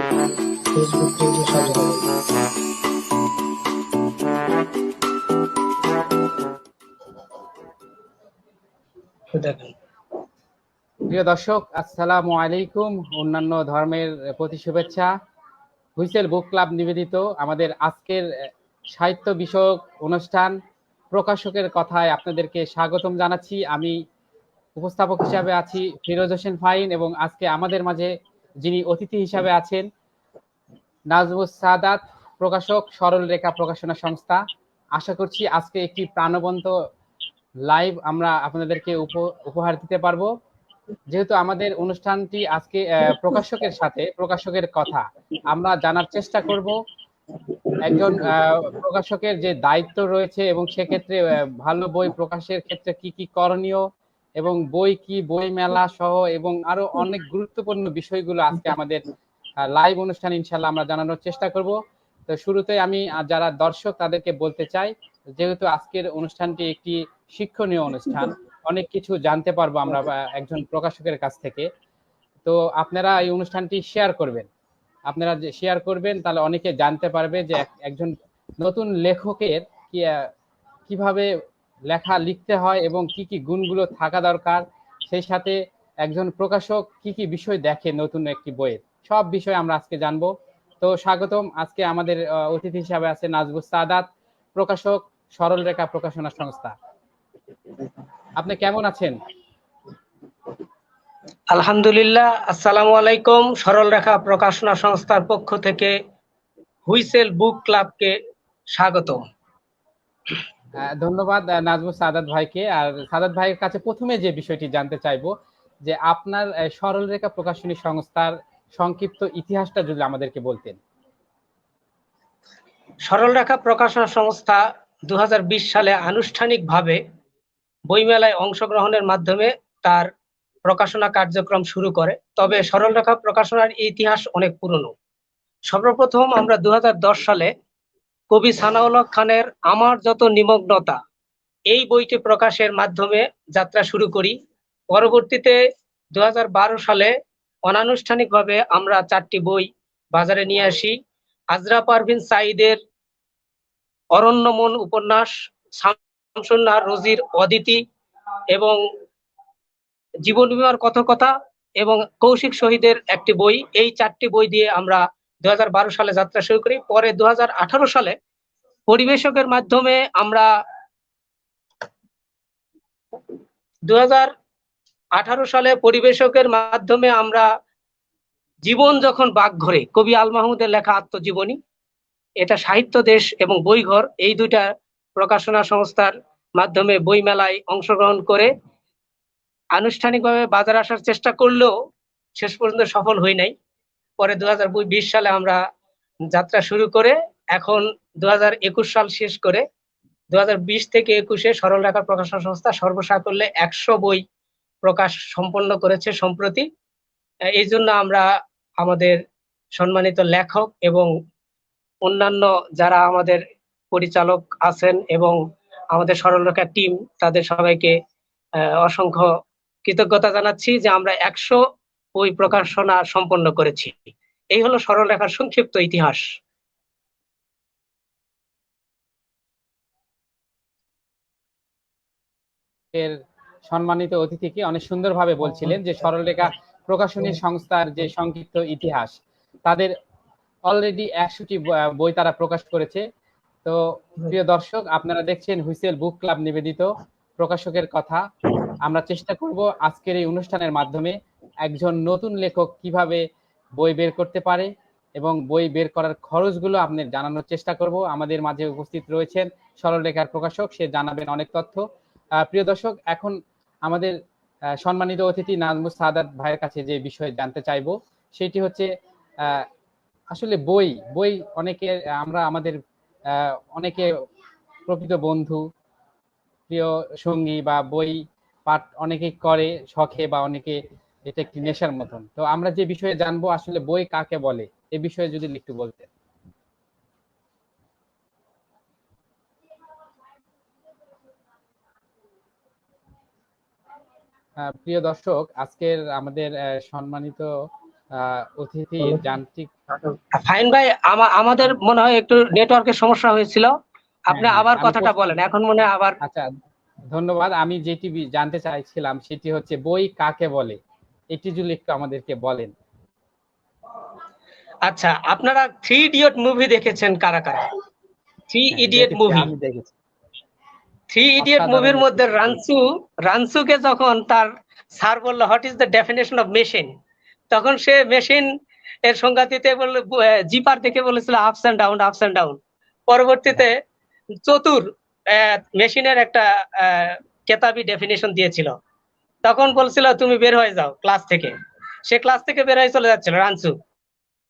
Facebook পেজে সাজানো হবে। তো দেখেন, প্রিয় দর্শক, আসসালামু আলাইকুম। অন্যান্য ধর্মের প্রতি শুভেচ্ছা। হুইসেল বুক ক্লাব নিবেদিত আমাদের আজকের সাহিত্য বিষয়ক অনুষ্ঠান প্রকাশকের কথায় আপনাদেরকে স্বাগতম জানাচ্ছি। আমি উপস্থাপক হিসাবে আছি ফিরোজ হোসেন ফাহিম, এবং আজকে আমাদের মাঝে যিনি অতিথি হিসাবে আছেন নাজমুস সাদাত, প্রকাশক, সরল রেখা প্রকাশনা সংস্থা। আশা করছি আজকে একটি প্রাণবন্ত লাইভ আমরা আপনাদেরকে উপহার দিতে পারবো। যেহেতু আমাদের অনুষ্ঠানটি আজকে প্রকাশকের সাথে প্রকাশকের কথা আমরা জানার চেষ্টা করব একজন প্রকাশকের যে দায়িত্ব রয়েছে, এবং সেক্ষেত্রে ভালো বই প্রকাশের ক্ষেত্রে কি কি করণীয়, এবং বই কি, বই মেলা সহ এবং আরো অনেক গুরুত্বপূর্ণ বিষয়গুলো আজকে আমাদের লাইভ অনুষ্ঠানে ইনশাল্লাহ আমরা জানানোর চেষ্টা করব। তো শুরুতে আমি যারা দর্শক তাদেরকে বলতে চাই, যেহেতু আজকের অনুষ্ঠানটি একটি শিক্ষণীয় অনুষ্ঠান, অনেক কিছু জানতে পারবো আমরা একজন প্রকাশকের কাছ থেকে। তো আপনারা এই অনুষ্ঠানটি শেয়ার করবেন। আপনারা যে শেয়ার করবেন তাহলে অনেকে জানতে পারবে যে একজন নতুন লেখকের কিভাবে লেখা লিখতে হয় এবং কি কি গুণগুলো থাকা দরকার, সেই সাথে একজন প্রকাশক কি কি বিষয় দেখে নতুন একটি বইয়ের, সব বিষয় আমরা আজকে জানবো। তো স্বাগতম। আজকে আমাদের অতিথি হিসাবে আছে নাজবুস সাদাত, প্রকাশক, সরল রেখা প্রকাশনা সংস্থা। আপনি কেমন আছেন? আলহামদুলিল্লাহ, আসসালামু আলাইকুম। সরল রেখা প্রকাশনা সংস্থার পক্ষ থেকে হুইসেল বুক ক্লাবকে স্বাগত। ধন্যবাদ নাজমুস সাদাত ভাইকে। আর সাদাত ভাইয়ের কাছে প্রথমে যে বিষয়টি জানতে চাইবো, যে আপনার সরল রেখা প্রকাশনী সংস্থার সংক্ষিপ্ত ইতিহাসটা যদি আমাদেরকে বলতেন। সরল রেখা প্রকাশনা সংস্থা 2020 সালে আনুষ্ঠানিকভাবে বইমেলায় অংশগ্রহণের মাধ্যমে তার প্রকাশনা কার্যক্রম শুরু করে। তবে সরল রেখা প্রকাশনার ইতিহাস অনেক পুরনো। সর্বপ্রথম আমরা 2010 সালে কবি সানাউল হক খানের আমার যত নিমগ্নতা এই বইটি প্রকাশের মাধ্যমে যাত্রা শুরু করি। পরবর্তীতে 2012 সালে অনানুষ্ঠানিকভাবে আমরা 4টি বই বাজারে নিয়ে আসি। আজরা পারভিন সাঈদের অরণ্যমন উপন্যাস, শামসুন নাহার রোজির অদিতি এবং জীবন বিমার কথকতা এবং কৌশিক শহীদের একটি বই, এই 4টি বই দিয়ে আমরা 2012 সালে যাত্রা শুরু করি। পরে 2018 সালে পরিবেশকের মাধ্যমে আমরা 2018 সালে পরিবেশকের মাধ্যমে আমরা জীবন যখন বাঘ ঘরে, কবি আল মাহমুদের লেখা আত্মজীবনী, এটা সাহিত্য দেশ এবং বইঘর, এই দুইটা প্রকাশনা সংস্থার মাধ্যমে বই মেলায় অংশগ্রহণ করে আনুষ্ঠানিকভাবে বাজারে আসার চেষ্টা করলেও শেষ পর্যন্ত সফল হই নাই। পরে 2020 সালে আমরা যাত্রা শুরু করে এখন 2021 সাল শেষ করে 2020 থেকে 21-এ সরল রেখা প্রকাশনা সংস্থা সর্বসাকল্যে 100 বই প্রকাশ সম্পন্ন করেছে সম্প্রতি। এই জন্য আমরা আমাদের সম্মানিত লেখক এবং অন্যান্য যারা আমাদের পরিচালক আছেন এবং আমাদের সরল রেখা টিম, তাদের সবাইকে অসংখ্য কৃতজ্ঞতা জানাচ্ছি যে আমরা 100 বই প্রকাশনা সম্পন্ন করেছি। এই হলো সরল রেখার সংক্ষিপ্ত ইতিহাস। এর সম্মানিত অতিথিকে অনেক সুন্দরভাবে বলছিলেন যে সরল রেখা প্রকাশনী সংস্থার যে সংক্ষিপ্ত ইতিহাস, তাদের অলরেডি 100টি বই তারা প্রকাশ করেছে। তো প্রিয় দর্শক, আপনারা দেখছেন হুইসেল বুক ক্লাব নিবেদিত প্রকাশকের কথা। আমরা চেষ্টা করব আজকের এই অনুষ্ঠানের মাধ্যমে একজন নতুন লেখক কিভাবে বই বের করতে পারে এবং বই বের করার খরচগুলো আপনাদের জানানোর চেষ্টা করব। আমাদের মাঝে উপস্থিত রয়েছেন সরল রেখার প্রকাশক, সে জানাবেন অনেক তথ্য। প্রিয় দর্শক, এখন আমাদের সম্মানিত অতিথি নাজমুস সাদাত ভাইয়ের কাছে যে বিষয়ে জানতে চাইবো, সেটি হচ্ছে আসলে বই বই অনেকে, আমরা আমাদের অনেকে প্রকৃত বন্ধু, প্রিয় সঙ্গী বা বই পাঠ অনেকে করে শখে, বা অনেকে এটা একটি নেশার মতন। তো আমরা যে বিষয়ে জানবো আসলে বই কাকে বলে, এ বিষয়ে যদি একটু বলতেন। প্রিয় দর্শক, আজকের আমাদের সম্মানিত অতিথি যান্ত্রিক। ফাইন ভাই, আমাদের মনে হয় একটু নেটওয়ার্কের সমস্যা হয়েছিল, আপনি হ্যাঁ, আবার আমি কথাটা বলেন, এখন মনে হয় আবার। আচ্ছা, ধন্যবাদ। আমি যেটি জানতে চাইছিলাম সেটি হচ্ছে বই কাকে বলে, এটি যদি একটু আমাদেরকে বলেন। আচ্ছা, আপনারা থ্রি ইডিয়ট মুভি দেখেছেন কারা কারা? থ্রি হ্যাঁ, ইডিয়ট দেখেছি, মুভি, আমি দেখেছি। থ্রি ইডিয়ট অসাধারণ মুভির একটি মধ্যে ছবি। রানসুকে যখন তার স্যার বললো what is the definition of machine, তখন সে মেশিন এর সংজ্ঞা দিতে বললো, জিপার দেখে বলেছিল ups and down, ups and down. পরবর্তীতে চতুর মেশিনের একটা কেতাবি ডেফিনেশন দিয়েছিল, তখন বলছিল তুমি বের হয়ে যাও ক্লাস থেকে। সে ক্লাস থেকে বের হয়ে চলে যাচ্ছিল রানসু,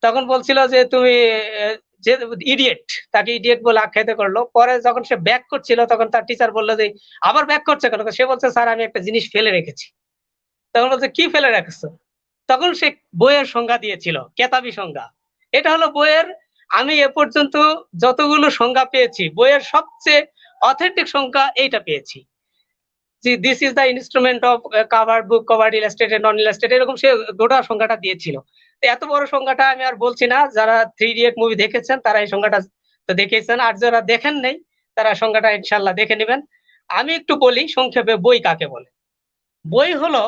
তখন বলছিল যে তুমি যে ইডিয়েট, তাকে ইডিয়েট বলে আখ্যায়িত করলো। পরে যখন সে ব্যাক করছিল তখন তার টিচার বললো যে আবার ব্যাক করছে কেন? সে বলছে স্যার আমি একটা জিনিস ফেলে রেখেছি। তখন বলছে কি ফেলে রাখছো? তখন সে বইয়ের সংজ্ঞা দিয়েছিল, কেতাবি সংজ্ঞা। এটা হলো বইয়ের, আমি এ পর্যন্ত যতগুলো সংজ্ঞা পেয়েছি বইয়ের সবচেয়ে অথেন্টিক সংজ্ঞা এইটা পেয়েছি, যে this is the instrument of cover book, cover illustrated, non illustrated, এরকম সে গোটা সংজ্ঞাটা দিয়েছিল। এত বড় সংজ্ঞাটা আমি আর বলছি না, যারা থ্রি ইডিয়ট মুভি দেখেছেন তারা এই সংজ্ঞাটা তো দেখেছেন, আর যারা দেখেন নাই তারা সংজ্ঞাটা ইনশাল্লাহ দেখে নেবেন। আমি একটু বলি সংক্ষেপে বই কাকে বলে। বই হলো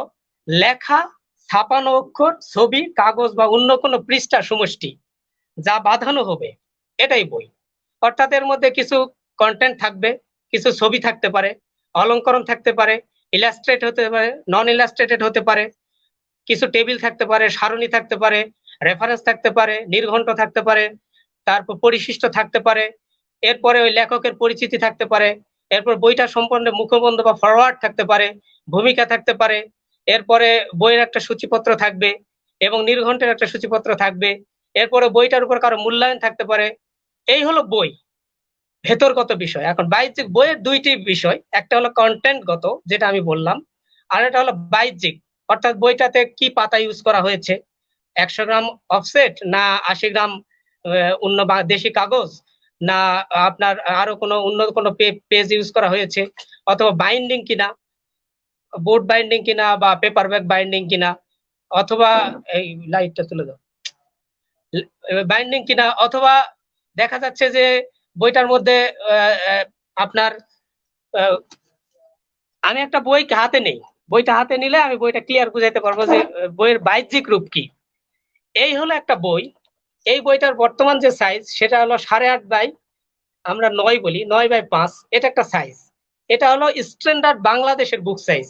লেখা, ছাপানো অক্ষর, ছবি, কাগজ বা অন্য কোনো পৃষ্ঠা সমষ্টি যা বাঁধানো হবে, এটাই বই। অর্থাৎ এর মধ্যে কিছু কন্টেন্ট থাকবে, কিছু ছবি থাকতে পারে, অলঙ্করণ থাকতে পারে, ইলাস্ট্রেট হতে পারে, নন ইলাস্ট্রেটেড হতে পারে, কিছু টেবিল থাকতে পারে, সারণী থাকতে পারে, রেফারেন্স থাকতে পারে, নির্ঘণ্ট থাকতে পারে, তারপর পরিশিষ্ট থাকতে পারে, এরপরে ওই লেখকের পরিচিতি থাকতে পারে, এরপর বইটা সম্পূর্ণ মুখবন্ধ বা ফরওয়ার্ড থাকতে পারে, ভূমিকা থাকতে পারে, এরপরে বইয়ের একটা সূচিপত্র থাকবে এবং নির্ঘণ্টের একটা সূচিপত্র থাকবে, এরপরে বইটার উপর কারো মূল্যায়ন থাকতে পারে। এই হলো বই, ভেতরগত বিষয়। এখন বাহ্যিক বইয়ের দুইটি বিষয়, একটা হলো কন্টেন্টগত যেটা আমি বললাম, আর এটা হলো বাহ্যিক, অর্থাৎ বইটাতে কি পাতা ইউজ করা হয়েছে, 100 গ্রাম অফসেট না 80 গ্রাম অন্য দেশি কাগজ, না আপনার আরো কোনো অন্য কোনো পেজ ইউজ করা হয়েছে, অথবা বাইন্ডিং কিনা, বোর্ড বাইন্ডিং কিনা বা পেপার ব্যাগ বাইন্ডিং কিনা, অথবা এই লাইটটা তুলে দাও, বাইন্ডিং কিনা, অথবা দেখা যাচ্ছে যে বইটার মধ্যে আপনার আমি একটা বই হাতে নেই, বইটা হাতে নিলে আমি বইটা ক্লিয়ার বুঝাইতে পারবো যে বইয়ের বাহ্যিক রূপ কি। এই হলো একটা বই, এই বইটার বর্তমান যে সাইজ সেটা হলো 8.5 বাই, আমরা 9 বলি, 9 বাই 5, এটা একটা সাইজ। এটা হলো স্ট্যান্ডার্ড বাংলাদেশের বুক সাইজ।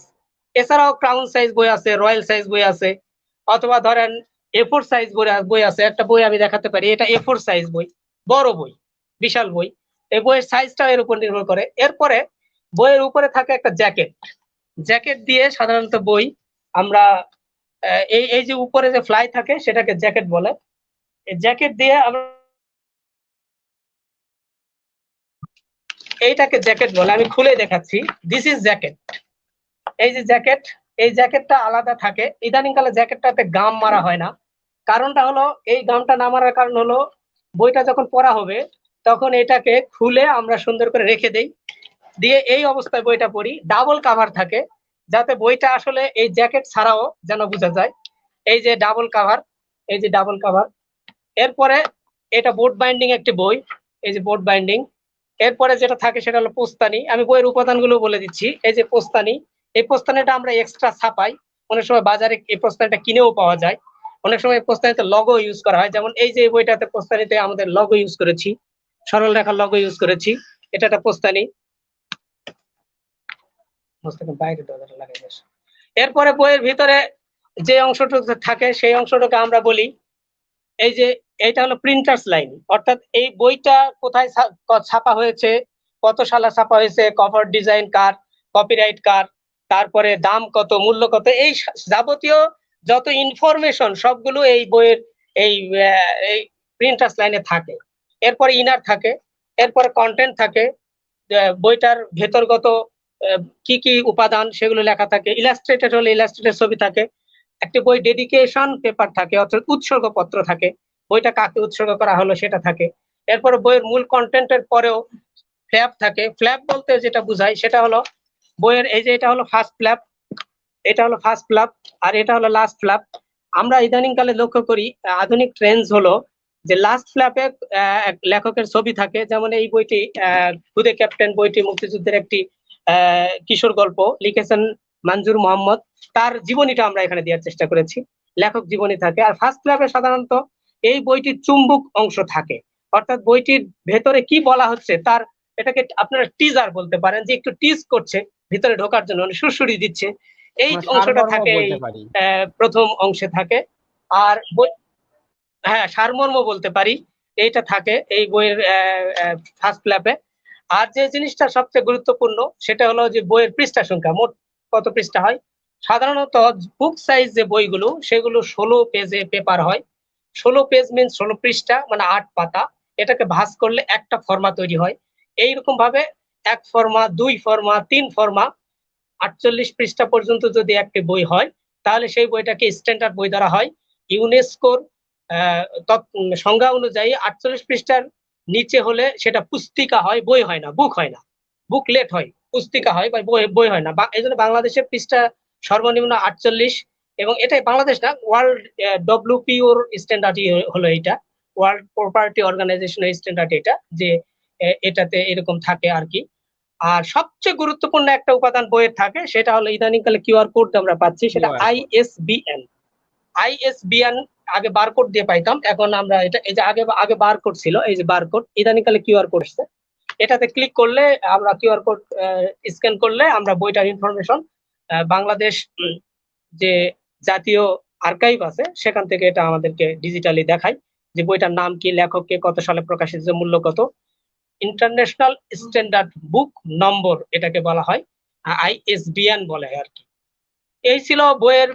এছাড়াও ক্রাউন সাইজ বই আছে, রয়্যাল সাইজ বই আছে, অথবা ধরেন A4 সাইজ বই আছে। একটা বই আমি দেখাতে পারি, এটা A4 সাইজ বই, বড় বই, বিশাল বই। এই বইয়ের সাইজটা এর উপর নির্ভর করে। এরপরে বইয়ের উপরে থাকে একটা জ্যাকেট, জ্যাকেট দিয়ে সাধারণত বই আমরা এই এই যে উপরে যে ফ্লাই থাকে সেটাকে জ্যাকেট বলে। এই জ্যাকেট দিয়ে আমরা, এইটাকে জ্যাকেট বলে, আমি খুলে দেখাচ্ছি, দিস ইজ জ্যাকেট। এই যে জ্যাকেট, এই জ্যাকেটটা আলাদা থাকে। ইদানিং কালে জ্যাকেটটাতে গাম মারা হয় না, কারণটা হলো, এই গামটা না মারার কারণ হলো বইটা যখন পড়া হবে তখন এটাকে খুলে আমরা সুন্দর করে রেখে দেই, দিয়ে এই অবস্থায় বইটা পড়ি। ডাবল কাভার থাকে যাতে বইটা আসলে এই জ্যাকেট ছাড়াও যেন বোঝা যায়। এই যে ডাবল কাভার, এই যে ডাবল কাভার। এরপরে এটা বোর্ড বাইন্ডিং একটি বই, এই যে বোর্ড বাইন্ডিং। এরপরে যেটা থাকে সেটা হলো পোস্তানি। আমি বইয়ের উপাদানগুলো বলে দিচ্ছি। এই যে পোস্তানি, এই পোস্তানিটা আমরা এক্সট্রা ছাপাই, অনেক সময় বাজারে এই পোস্তানিটা কিনেও পাওয়া যায়। অনেক সময় পোস্তানিতে লগো ইউজ করা হয়, যেমন এই যে এই বইটাতে পোস্তানিতে আমাদের লগো ইউজ করেছি, সরল রেখার লগো ইউজ করেছি। এটা একটা পোস্তানি, বাইরে দরজাটা লাগাই বেশ। এরপরে বইয়ের ভিতরে যে অংশটুকু থাকে সেই অংশটুকু আমরা বলি, এই যে এইটা হলো প্রিন্টার্স লাইন, অর্থাৎ এই বইটা কোথায় ছাপা হয়েছে, কত সালে ছাপা হয়েছে, কভার ডিজাইন কার, কপিরাইট কার, তারপরে দাম কত, মূল্য কত, এই যাবতীয় যত ইনফরমেশন সবগুলো এই বইয়ের এই এই প্রিন্টার্স লাইনে থাকে। এরপরে ইনার থাকে, এরপরে কন্টেন্ট থাকে, বইটার ভেতরগত কি কি উপাদান সেগুলো লেখা থাকে। ইলাস্ট্রেটেড হলে ইলাস্ট্রেটেড ছবি থাকে। একটি বই ডেডিকেশন পেপার থাকে, অর্থাৎ উৎসর্গপত্র থাকে, বইটা কাকে উৎসর্গ করা হলো সেটা থাকে। এরপরে বইয়ের মূল কন্টেন্টের পরেও ফ্ল্যাপ থাকে। ফ্ল্যাপ বলতে যেটা বোঝায় সেটা হলো বইয়ের, এই যে এটা হলো ফার্স্ট ফ্ল্যাপ, এটা হলো ফার্স্ট ফ্ল্যাপ, আর এটা হলো লাস্ট ফ্ল্যাপ। আমরা ইদানিং কালে লক্ষ্য করি আধুনিক ট্রেন্ডস হলো যে লাস্ট ফ্ল্যাপে লেখকের ছবি থাকে। যেমন এই বইটি খুদে ক্যাপ্টেন বইটি মুক্তিযুদ্ধের একটি কিশোর গল্প লিখেছেন মঞ্জুর মোহাম্মদ, তার জীবনীটা আমরা এখানে দেওয়ার চেষ্টা করেছি, লেখক জীবনী থাকে। আর ফার্স্ট ফ্ল্যাপে সাধারণত এই বইটির চুম্বক অংশ থাকে, অর্থাৎ বইটির ভেতরে কি বলা হচ্ছে তার, এটাকে আপনারা টিজার বলতে পারেন, যে একটু টিজ করছে ভিতরে ঢোকার জন্য, মানে সুড়সুড়ি দিচ্ছে, এই আমরা অংশটা সারমর্ম থাকে এই বলতে পারি। প্রথম অংশে থাকে। আর হ্যাঁ, সারমর্ম বলতে পারি, এইটা থাকে এই বইয়ের ফার্স্ট ফ্ল্যাপে। আর যে জিনিসটা সবচেয়ে গুরুত্বপূর্ণ সেটা হলো যে বইয়ের পৃষ্ঠা সংখ্যা, মোট কত পৃষ্ঠা হয়। সাধারণত বুক সাইজ যে বইগুলো সেগুলো 16 পেজে পেপার হয়। 16 পেজ মিনস 16 পৃষ্ঠা, মানে 8 পাতা। এটাকে ভাঁজ করলে একটা ফর্মা তৈরি হয়। এইরকম ভাবে 1 ফর্মা, 2 ফর্মা, 3 ফর্মা, 48 পৃষ্ঠা পর্যন্ত যদি একটি বই হয় তাহলে সেই বইটাকে স্ট্যান্ডার্ড বই ধরা হয়। ইউনেস্কোর সংজ্ঞা অনুযায়ী 48 পৃষ্ঠার নিচে হলে সেটা পুস্তিকা হয়, বই হয় না, বুক হয় না, বুকলেট হয়, পুস্তিকা হয় বা বই হয় না। এই জন্য বাংলাদেশের পৃষ্ঠা সর্বনিম্ন 48, এবং এটাই বাংলাদেশ না, ওয়ার্ল্ড ডব্লিউপিওর স্ট্যান্ডার্ড হলো এটা, ওয়ার্ল্ড প্রপার্টি অর্গানাইজেশনের স্ট্যান্ডার্ড এটা, যে এটাতে এরকম থাকে আর কি। আর সবচেয়ে গুরুত্বপূর্ণ একটা উপাদান বইয়ের থাকে, সেটা হলো ইদানিংকালে কিউআর কোড আমরা পাচ্ছি, সেটা QR কোড। আইএসবিএন। আইএসবিএন আগে বারকোড দিয়ে পাইতাম, এখন আমরা এটা, এই যে আগে আগে বারকোড ছিল, এই যে বারকোড, ইদানিংকালে কিউআর কোড আসছে। এটাতে ক্লিক করলে আমরা কিউআর কোড স্ক্যান করলে আমরা বইটার ইনফরমেশন বাংলাদেশ যে জাতীয় আর্কাইভ আছে সেখান থেকে এটা আমাদেরকে ডিজিটালি দেখায়, যে বইটার নাম কি, লেখক কে, কত সালে প্রকাশিত, মূল্য কত, ইন্টারন্যাশনাল স্ট্যান্ডার্ড বুক নম্বর এটাকে বলা হয়, আইএসবিএন বলে আর কি। এই ছিল বইয়ের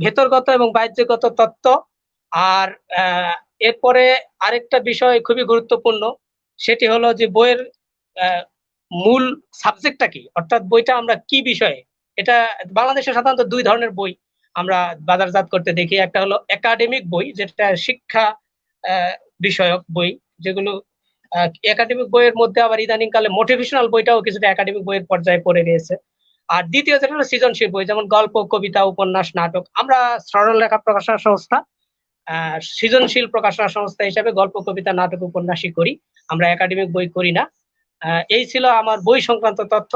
ভেতরগত এবং বাহ্যগত তত্ত্ব। আর এরপরে আরেকটা বিষয় খুবই গুরুত্বপূর্ণ, সেটি হলো যে বইয়ের মূল সাবজেক্টটা কি, অর্থাৎ বইটা আমরা কি বিষয়ে। এটা বাংলাদেশে সাধারণত 2 ধরনের বই আমরা বাজারজাত করতে দেখি। একটা হলো একাডেমিক বই, যেটা শিক্ষা বিষয়ক বই, যেগুলো একাডেমিক বইয়ের মধ্যে আবার ইদানিং কালে মোটিভেশনাল বইটাও কিছুটা একাডেমিক বইয়ের পর্যায়ে পড়ে গিয়েছে। আর দ্বিতীয় যেটা হলো সৃজনশীল বই, যেমন গল্প, কবিতা, উপন্যাস, নাটক। আমরা সরলরেখা প্রকাশনা সংস্থা, সৃজনশীল প্রকাশনা সংস্থা হিসাবে গল্প, কবিতা, নাটক, উপন্যাসই করি, আমরা একাডেমিক বই করি না। এই ছিল আমার বই সংক্রান্ত তথ্য।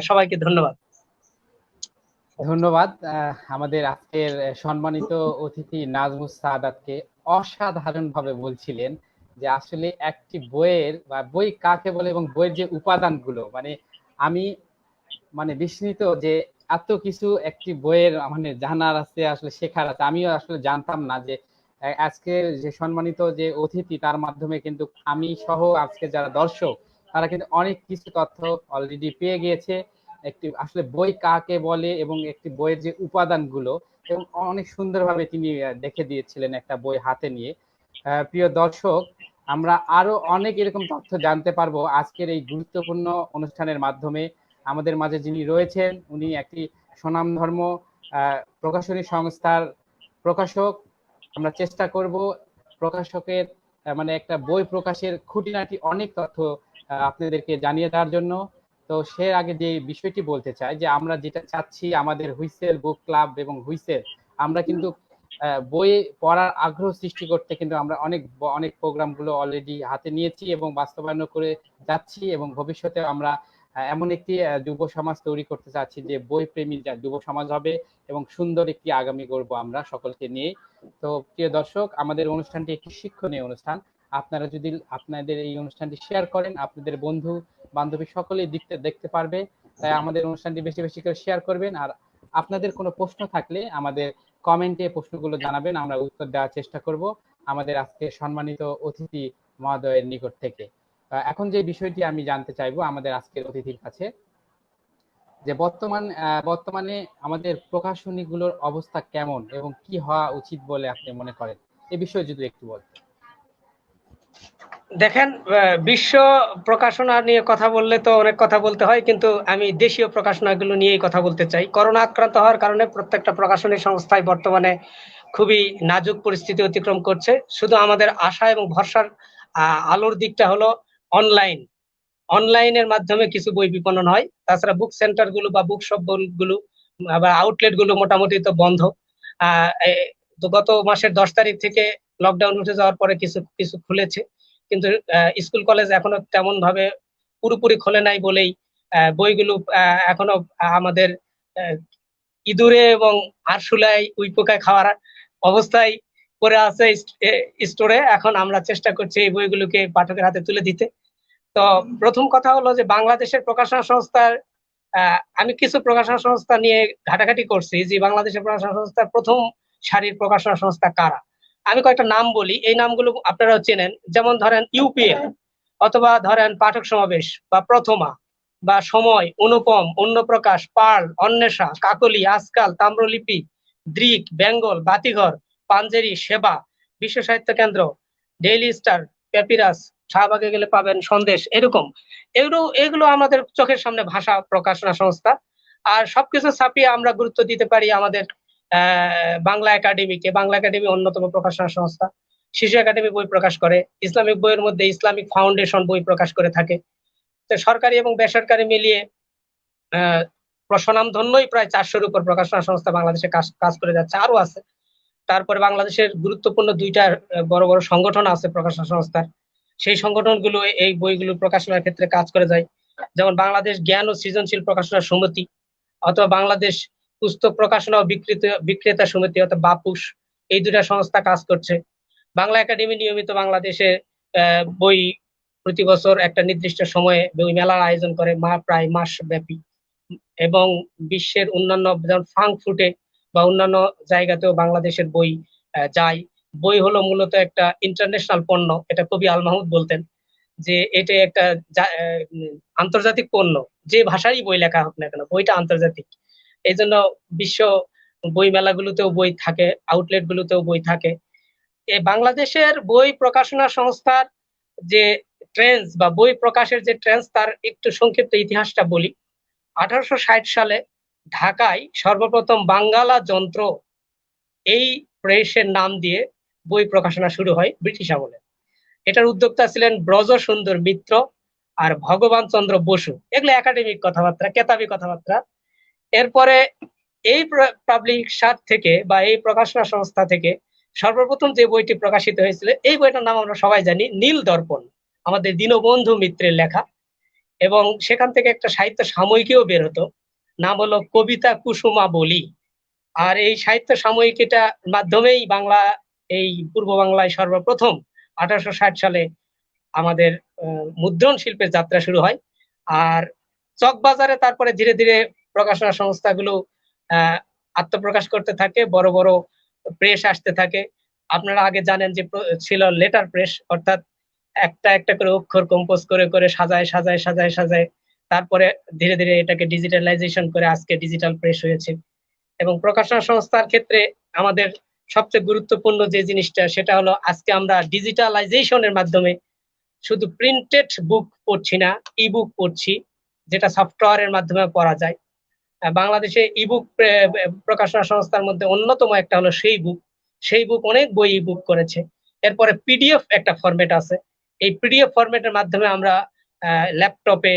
সবাইকে ধন্যবাদ। ধন্যবাদ আমাদের আজকের সম্মানিত অতিথি নাজমুস সাদাতকে। অসাধারণ ভাবে বলছিলেন যে আসলে একটি বইয়ের বা বই কাকে বলে এবং বইয়ের যে উপাদানগুলো, মানে আমি মানে বিস্মিত যে এত কিছু একটি বইয়ের মানে জানার আছে, আসলে শেখার আছে। আমিও আসলে জানতাম না যে আজকে যে সম্মানিত যে অতিথি তার মাধ্যমে কিন্তু আমি সহ আজকে যারা দর্শক তারা কিন্তু অনেক কিছু তথ্য অলরেডি পেয়ে গিয়েছে। একটি আসলে বই কাকে বলে এবং একটি বইয়ের যে উপাদানগুলো, এবং অনেক সুন্দরভাবে তিনি দেখে দিয়েছিলেন একটা বই হাতে নিয়ে। প্রিয় দর্শক, আমরা আরো অনেক এরকম তথ্য জানতে পারবো আজকের এই গুরুত্বপূর্ণ অনুষ্ঠানের মাধ্যমে। আমাদের মাঝে যিনি রয়েছেন উনি একটি স্বনামধর্ম প্রকাশনী সংস্থার প্রকাশক। আমরা চেষ্টা করব প্রকাশকের মানে একটা বই প্রকাশের খুঁটিনাটি অনেক তথ্য আপনাদেরকে জানিয়ে দেওয়ার জন্য। তো সে আগে যে বিষয়টি বলতে চাই যে আমরা যেটা চাচ্ছি, আমাদের হুইসেল বুক ক্লাব এবং হুইসেল, আমরা কিন্তু বই পড়ার আগ্রহ সৃষ্টি করতে কিন্তু আমরা অনেক অনেক প্রোগ্রামগুলো অলরেডি হাতে নিয়েছি এবং বাস্তবায়ন করে যাচ্ছি, এবং ভবিষ্যতে আমরা এমন একটি যুব সমাজ তৈরি করতে চাচ্ছি যে বই প্রেমী যুব সমাজ হবে এবং সুন্দর একটি আগামী গড়বো আমরা সকলকে নিয়ে। তো প্রিয় দর্শক, আমাদের অনুষ্ঠানটি একটি শিক্ষণীয় অনুষ্ঠান। আপনারা যদি আপনাদের এই অনুষ্ঠানটি শেয়ার করেন, আপনাদের বন্ধু বান্ধবী সকলেই দেখতে পারবে। তাই আমাদের অনুষ্ঠানটি বেশি বেশি করে শেয়ার করবেন। আর আপনাদের কোনো প্রশ্ন থাকলে আমাদের কমেন্টে প্রশ্নগুলো জানাবেন, আমরা উত্তর দেওয়ার চেষ্টা করব আমাদের আজকে সম্মানিত অতিথি মহোদয়ের নিকট থেকে। এখন যে বিষয়টি আমি জানতে চাইবো আমাদের আজকের অতিথির কাছে, যে বর্তমানে আমাদের প্রকাশনীগুলোর অবস্থা কেমন এবং কি হওয়া উচিত বলে আপনি মনে করেন, এই বিষয়ে যদি একটু বলতেন। দেখেন, বিশ্ব প্রকাশনা নিয়ে কথা বললে তো অনেক কথা বলতে হয়, কিন্তু আমি দেশীয় প্রকাশনাগুলো নিয়েই কথা বলতে চাই। করোনা আক্রান্ত হওয়ার কারণে প্রত্যেকটা প্রকাশনী সংস্থায় বর্তমানে খুবই নাজুক পরিস্থিতি অতিক্রম করছে। শুধু আমাদের আশা এবং ভরসার আলোর দিকটা হলো অনলাইনের মাধ্যমে কিছু বই বিপণন হয়। তাছাড়া বুক সেন্টার গুলো বা বুক শপ গুলো বা আউটলেট গুলো মোটামুটি তো বন্ধ। তো গত মাসের 10 তারিখ থেকে লকডাউন উঠে যাওয়ার পরে কিছু কিছু খুলেছে, কিন্তু স্কুল কলেজ এখনো তেমন ভাবে পুরোপুরি খোলে নাই বলেই বইগুলো এখনো আমাদের আহ, ইঁদুরে এবং আরশোলায় উইপোকায় খাওয়ার অবস্থায় পড়ে আছে স্টোরে। এখন আমরা চেষ্টা করছি এই বইগুলোকে পাঠকের হাতে তুলে দিতে। তো প্রথম কথা হলো যে বাংলাদেশের প্রকাশনা সংস্থার আমি কিছু প্রকাশনা সংস্থা নিয়ে ঘাটাঘাটি করছি যে বাংলাদেশের প্রকাশনা সংস্থার প্রথম সারির প্রকাশনা সংস্থা কারা। আমি কয়েকটা নাম বলি, এই নামগুলো আপনারাও চেনেন। যেমন ধরেন ইউপিএল, অথবা ধরেন পাঠক সমাবেশ, বা প্রথমা, বা সময়, অনুপম, অন্যপ্রকাশ, পার্ল, অন্বেষা, কাকলি, আজকাল, তাম্রলিপি, দৃক, বেঙ্গল, বাতিঘর, পাঞ্জেরি, সেবা, বিশ্ব সাহিত্য কেন্দ্র, ডেইলি স্টার, প্যাপিরাস, শাহবাগে গেলে পাবেন সন্দেশ, এরকম। এগুলো আমাদের চোখের সামনে ভাষা প্রকাশনা সংস্থা। আর সবকিছু ছাপিয়ে আমরা গুরুত্ব দিতে পারি আমাদের বাংলা একাডেমিকে। বাংলা একাডেমি অন্যতম প্রকাশনা সংস্থা। শিশু একাডেমি বই প্রকাশ করে, ইসলামিক বইয়ের মধ্যে ইসলামিক ফাউন্ডেশন বই প্রকাশ করে থাকে। তো সরকারি এবং বেসরকারি মিলিয়ে আহ স্বনামধন্যই প্রায় 400-র উপর প্রকাশনা সংস্থা বাংলাদেশে কাজ কাজ করে যাচ্ছে, আরো আছে। তারপরে বাংলাদেশের গুরুত্বপূর্ণ দুইটা বড় বড় সংগঠন আছে প্রকাশনা সংস্থার। সেই সংগঠনগুলো এই বইগুলো প্রকাশনার ক্ষেত্রে কাজ করে যায়। যেমন বাংলাদেশ জ্ঞান ও সৃজনশীল প্রকাশনা সমিতি, অথবা বাংলাদেশ পুস্তক প্রকাশনা ও বিক্রেতা সমিতি অর্থাৎ বাপুস, এই দুটা সংস্থা কাজ করছে। বাংলা একাডেমি নিয়মিত বাংলাদেশে বই প্রতি বছর একটা নির্দিষ্ট সময়ে বই মেলার আয়োজন করে, প্রায় মাস ব্যাপী। এবং বিশ্বের অন্যান্য যেমন ফ্রাঙ্কফুর্টে বা অন্যান্য জায়গাতেও বাংলাদেশের বই যায়। বই হলো মূলত একটা ইন্টারন্যাশনাল পণ্য, এটা কবি আল মাহমুদ বলতেন যে এটা একটা আন্তর্জাতিক পণ্য। যে ভাষারই বই লেখা হোক না কেন, বইটা আন্তর্জাতিক। এই জন্য বিশ্ব বই মেলাগুলোতেও বই থাকে, আউটলেট গুলোতেও বই থাকে। বাংলাদেশের বই প্রকাশনা সংস্থার যে ট্রেন্ডস বা বই প্রকাশের যে ট্রেন্ডস, তার একটু সংক্ষিপ্ত ইতিহাসটা বলি। 1860 সালে ঢাকায় সর্বপ্রথম বাঙ্গালা যন্ত্র এই প্রেসের নাম দিয়ে বই প্রকাশনা শুরু হয় ব্রিটিশ আমলে। এটার উদ্যোক্তা ছিলেন ব্রজ সুন্দর মিত্র আর ভগবান চন্দ্র বসু। এগুলো একাডেমিক কথাবার্তা, কেতাবি কথাবার্তা। এরপরে এই পাবলিশার থেকে বা এই প্রকাশনা সংস্থা থেকে সর্বপ্রথম যে বইটি প্রকাশিত হয়েছিল, এই বইটার নাম আমরা সবাই জানি, নীল দর্পণ, আমাদের দীনবন্ধু মিত্রের লেখা। এবং সেখান থেকে একটা সাহিত্য সাময়িকীও বের হতো, নাম হলো কবিতা কুসুমা বলি। আর এই সাহিত্য সাময়িকীটার মাধ্যমেই বাংলা, এই পূর্ব বাংলায় সর্বপ্রথম 1860 সালে আমাদের মুদ্রণ শিল্পের যাত্রা শুরু হয়। আর চকবাজারে তারপরে ধীরে ধীরে প্রকাশনা সংস্থাগুলো আত্মপ্রকাশ করতে থাকে, বড় বড় প্রেস আসতে থাকে। আপনারা আগে জানেন যে ছিল লেটার প্রেস, অর্থাৎ একটা একটা করে অক্ষর কম্পোজ করে করে সাজায় সাজায় সাজায় সাজায়, তারপরে ধীরে ধীরে এটাকে ডিজিটালাইজেশন করে আজকে ডিজিটাল প্রেস হয়েছে। এবং প্রকাশনা সংস্থার ক্ষেত্রে আমাদের সবচেয়ে গুরুত্বপূর্ণ যে জিনিসটা, সেটা হলো আজকে আমরা ডিজিটালাইজেশনের মাধ্যমে শুধু প্রিন্টেড বুক পড়ছি না, ই বুক পড়ছি, যেটা সফটওয়্যারের মাধ্যমে পড়া যায়। বাংলাদেশে ইবুক প্রকাশনা সংস্থার মধ্যে অন্যতম একটা হলো সেই বুক। সেই বুক অনেক বই ই বুক করেছে। এরপরে পিডিএফ একটা ফরম্যাট আছে। এই পিডিএফ ফরম্যাটের মাধ্যমে আমরা ল্যাপটপে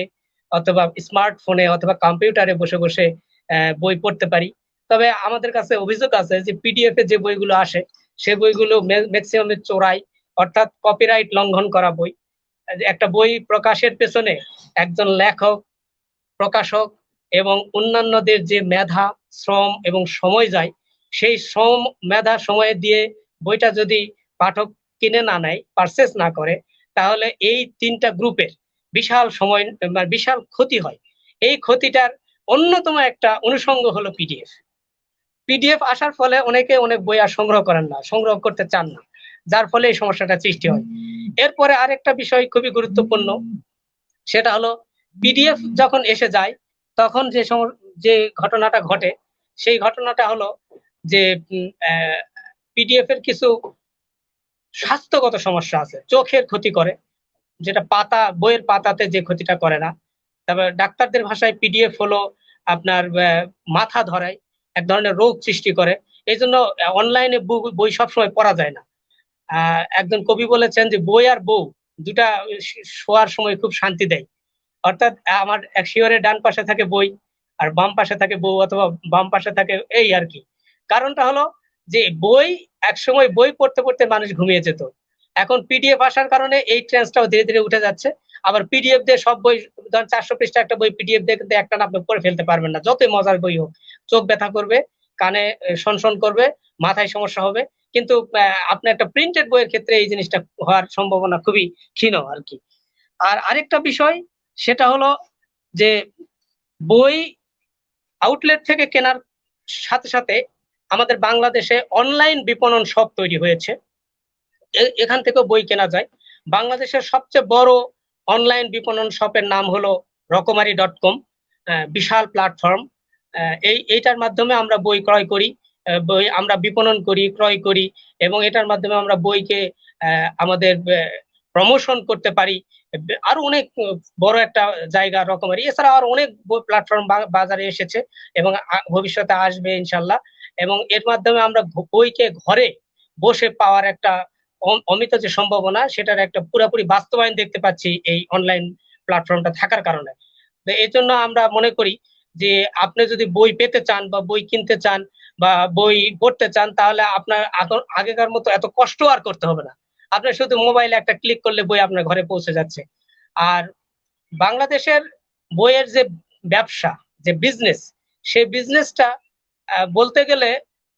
অথবা স্মার্টফোনে অথবা কম্পিউটারে বসে বসে বই পড়তে পারি। তবে আমাদের কাছে অভিযোগ আছে যে পিডিএফ এ যে বইগুলো আসে, সে বইগুলো ম্যাক্সিমাম চোরাই, অর্থাৎ কপিরাইট লঙ্ঘন করা বই। একটা বই প্রকাশের পেছনে একজন লেখক, প্রকাশক এবং অন্যান্যদের যে মেধা, শ্রম এবং সময় যায়, সেই শ্রম, মেধা, সময় দিয়ে বইটা যদি পাঠক কিনে না নেয়, পারচেস না করে, তাহলে এই তিনটা গ্রুপের বিশাল সময়, বিশাল ক্ষতি হয়। এই ক্ষতিটার অন্যতম একটা অনুষঙ্গ হলো পিডিএফ। পিডিএফ আসার ফলে অনেকে অনেক বই আর সংগ্রহ করেন না, সংগ্রহ করতে চান না, যার ফলে এই সমস্যাটা সৃষ্টি হয়। এরপরে আরেকটা বিষয় খুবই গুরুত্বপূর্ণ, সেটা হলো পিডিএফ যখন এসে যায় তখন যে ঘটনাটা ঘটে, সেই ঘটনাটা হলো যে পিডিএফ এর কিছু স্বাস্থ্যগত সমস্যা আছে। চোখের ক্ষতি করে, যেটা বইয়ের পাতাতে যে ক্ষতিটা করে না। তারপর ডাক্তারদের ভাষায় পিডিএফ হলো আপনার মাথা ধরায়, এক ধরনের রোগ সৃষ্টি করে। এই জন্য অনলাইনে বই সবসময় পড়া যায় না। একজন কবি বলেছেন যে বই আর বউ দুটা শোয়ার সময় খুব শান্তি দেয়। অর্থাৎ আমার এক শিয়রের ডান পাশে থাকে বই, আর বাম পাশে থাকে বউ, অথবা বাম পাশে থাকে, এই আর কি। কারণটা হলো যে বই একসময় বই পড়তে পড়তে মানুষ ঘুমিয়ে যেত, এখন পিডিএফ আসার কারণে এই ট্রেন্ডটাও ধীরে ধীরে উঠে যাচ্ছে। আবার পিডিএফ দিয়ে সব বই, ধরেন 400 পৃষ্ঠা একটা বই পিডিএফ দিয়ে কিন্তু একটা না আপনি পড়ে ফেলতে পারবেন না, যতই মজার বই হোক। চোখ ব্যথা করবে, কানে সনসন করবে, মাথায় সমস্যা হবে। কিন্তু আপনার একটা প্রিন্টেড বইয়ের ক্ষেত্রে এই জিনিসটা হওয়ার সম্ভাবনা খুবই ক্ষীণ আর কি। আর আরেকটা বিষয়, সেটা হলো যে বই আউটলেট থেকে কেনার সাথে সাথে আমাদের বাংলাদেশে অনলাইন বিপণন শপ তৈরি হয়েছে, এখান থেকেও বই কেনা যায়। বাংলাদেশের সবচেয়ে বড় অনলাইন বিপণন শপের নাম হলো রকমারি.com, বিশাল প্ল্যাটফর্ম। এইটার মাধ্যমে আমরা বই ক্রয় করি, বই আমরা বিপণন করি, ক্রয় করি, এবং এটার মাধ্যমে আমরা বইকে আমাদের প্রমোশন করতে পারি। আরো অনেক বড় একটা জায়গা রকমারি, এছাড়া আর অনেক প্ল্যাটফর্ম বাজারে এসেছে এবং ভবিষ্যতে আসবে ইনশাল্লাহ। এবং এর মাধ্যমে আমরা বইকে ঘরে বসে পাওয়ার একটা অমিত যে সম্ভাবনা, সেটার একটা পুরোপুরি বাস্তবায়ন দেখতে পাচ্ছি এই অনলাইন প্ল্যাটফর্মটা থাকার কারণে। এই জন্য আমরা মনে করি যে আপনি যদি বই পেতে চান বা বই কিনতে চান বা বই পড়তে চান, তাহলে আপনার আগেকার মতো এত কষ্ট আর করতে হবে না। আপনার শুধু মোবাইলে একটা ক্লিক করলে বই আপনার ঘরে পৌঁছে যাচ্ছে। আর বাংলাদেশের বইয়ের যে ব্যবসা, যে বিজনেস, সেই বিজনেসটা বলতে গেলে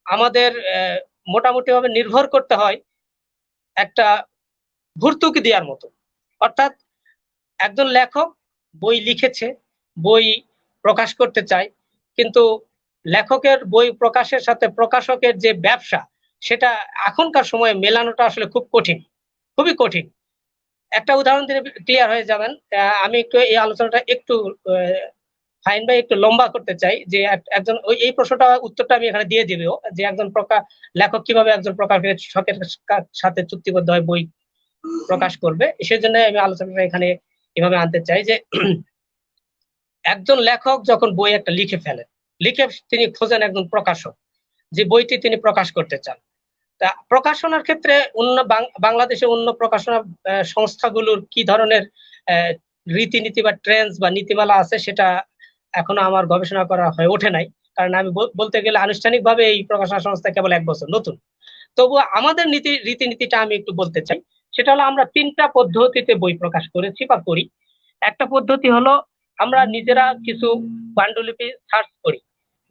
আমাদের মোটামুটি ভাবে নির্ভর করতে হয় একটা ভর্তুকি দেওয়ার মতো। অর্থাৎ একজন লেখক বই লিখেছে, বই প্রকাশ করতে চায়, কিন্তু লেখকের বই প্রকাশের সাথে প্রকাশকের যে ব্যবসা, সেটা এখনকার সময়ে মেলানোটা আসলে খুব কঠিন, খুবই কঠিন। একটা উদাহরণ দিলে ক্লিয়ার হয়ে যাবেন। আমি একটু এই আলোচনাটা একটু ফাইন ভাই একটু লম্বা করতে চাই, যে একজন এই প্রশ্নটা উত্তরটা আমি এখানে দিয়ে দিব, যে একজন লেখক কিভাবে একজন প্রকাশকের সাথে চুক্তিবদ্ধ হয় বই প্রকাশ করবে। সেজন্য আমি আলোচনাটা এখানে এভাবে আনতে চাই যে একজন লেখক যখন বই একটা লিখে ফেলেন, লিখে তিনি খোঁজেন একজন প্রকাশক, যে বইটি তিনি প্রকাশ করতে চান। তা প্রকাশনার ক্ষেত্রে বাংলাদেশে অন্য প্রকাশনা সংস্থাগুলোর কি ধরনের রীতিনীতি বা ট্রেন্ডস বা নীতিমালা আছে, সেটা এখনো আমার গবেষণা করা হয়ে ওঠে নাই, কারণ আমি বলতে গেলে আনুষ্ঠানিকভাবে এই প্রকাশনা সংস্থা কেবল 1 বছর নতুন। তবু আমাদের রীতিনীতিটা আমি একটু বলতে চাই। সেটা হলো আমরা 3টা পদ্ধতিতে বই প্রকাশ করেছি বা করি। একটা পদ্ধতি হলো আমরা নিজেরা কিছু পাণ্ডুলিপি সার্চ করি,